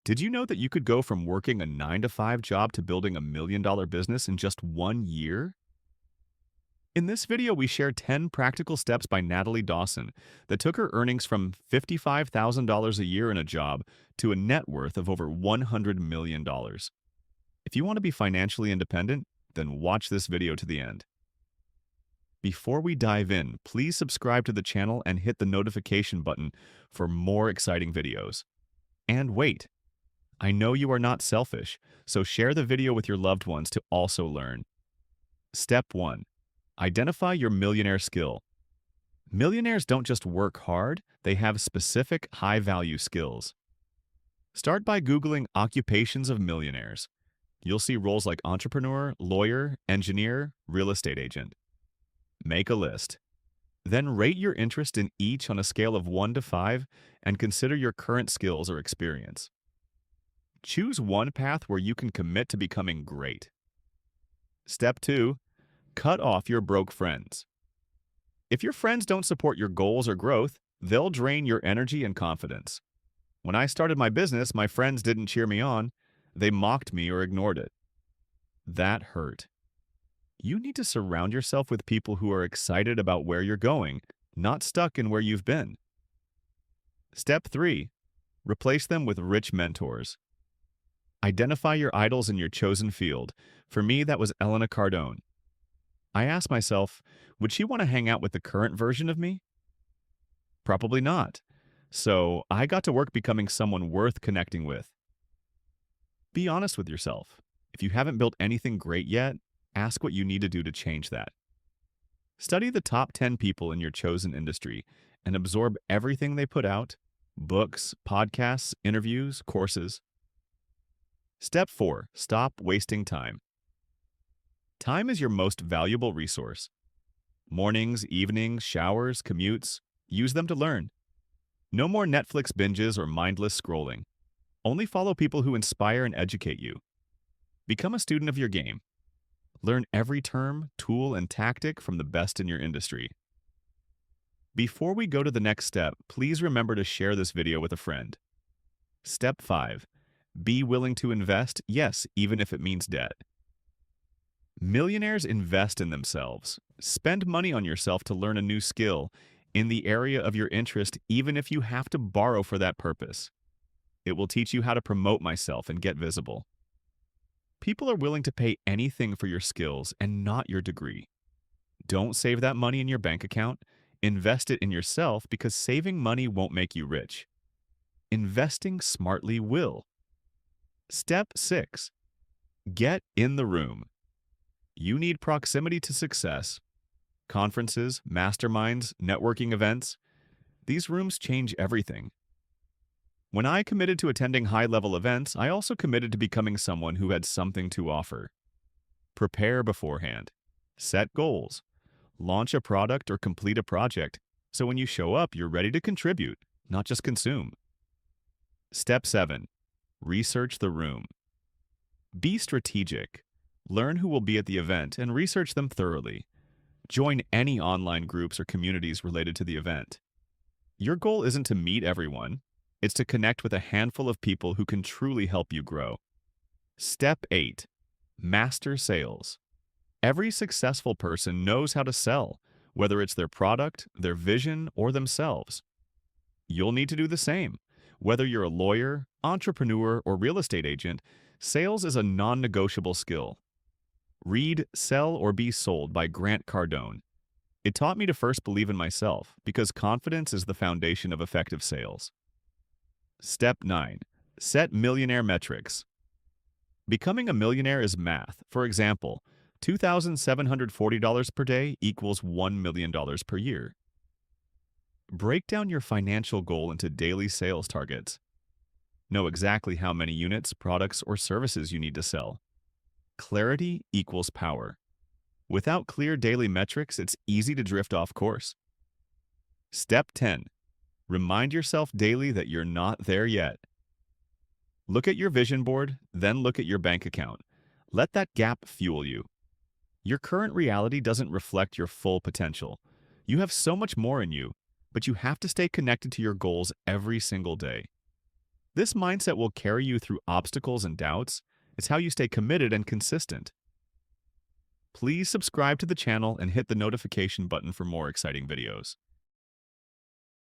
Did you know that you could go from working a 9 to 5 job to building $1 million business in just 1 year? In this video, we share 10 practical steps by Natalie Dawson that took her earnings from $55,000 a year in a job to a net worth of over $100 million. If you want to be financially independent, then watch this video to the end. Before we dive in, please subscribe to the channel and hit the notification button for more exciting videos. And wait, I know you are not selfish, so share the video with your loved ones to also learn. Step 1. Identify your millionaire skill. Millionaires don't just work hard, they have specific high-value skills. Start by Googling occupations of millionaires. You'll see roles like entrepreneur, lawyer, engineer, real estate agent. Make a list. Then rate your interest in each on a scale of 1 to 5 and consider your current skills or experience. Choose one path where you can commit to becoming great. Step 2. Cut off your broke friends. If your friends don't support your goals or growth, they'll drain your energy and confidence. When I started my business, my friends didn't cheer me on. They mocked me or ignored it. That hurt. You need to surround yourself with people who are excited about where you're going, not stuck in where you've been. Step 3. Replace them with rich mentors. Identify your idols in your chosen field. For me, that was Elena Cardone. I asked myself, would she want to hang out with the current version of me? Probably not. So I got to work becoming someone worth connecting with. Be honest with yourself. If you haven't built anything great yet, ask what you need to do to change that. Study the top 10 people in your chosen industry and absorb everything they put out: books, podcasts, interviews, courses. Step 4. Stop wasting time. Time is your most valuable resource. Mornings, evenings, showers, commutes, use them to learn. No more Netflix binges or mindless scrolling. Only follow people who inspire and educate you. Become a student of your game. Learn every term, tool, and tactic from the best in your industry. Before we go to the next step, please remember to share this video with a friend. Step 5. Be willing to invest, yes, even if it means debt. Millionaires invest in themselves. Spend money on yourself to learn a new skill in the area of your interest, even if you have to borrow for that purpose. It will teach you how to promote myself and get visible. People are willing to pay anything for your skills and not your degree. Don't save that money in your bank account. Invest it in yourself, because saving money won't make you rich. Investing smartly will. Step 6. Get in the room. You need proximity to success. Conferences, masterminds, networking events. These rooms change everything. When I committed to attending high-level events, I also committed to becoming someone who had something to offer. Prepare beforehand. Set goals. Launch a product or complete a project, so when you show up, you're ready to contribute, not just consume. Step 7. Research the room. Be strategic. Learn who will be at the event and research them thoroughly. Join any online groups or communities related to the event. Your goal isn't to meet everyone. It's to connect with a handful of people who can truly help you grow. Step 8. Master sales. Every successful person knows how to sell, whether it's their product, their vision, or themselves. You'll need to do the same. Whether you're a lawyer, entrepreneur, or real estate agent, sales is a non-negotiable skill. Read Sell or Be Sold by Grant Cardone. It taught me to first believe in myself, because confidence is the foundation of effective sales. Step 9. Set millionaire metrics. Becoming a millionaire is math. For example, $2,740 per day equals $1 million per year. Break down your financial goal into daily sales targets. Know exactly how many units, products, or services you need to sell. Clarity equals power. Without clear daily metrics, it's easy to drift off course. Step 10. Remind yourself daily that you're not there yet. Look at your vision board, then look at your bank account. Let that gap fuel you. Your current reality doesn't reflect your full potential. You have so much more in you, but you have to stay connected to your goals every single day. This mindset will carry you through obstacles and doubts. It's how you stay committed and consistent. Please subscribe to the channel and hit the notification button for more exciting videos.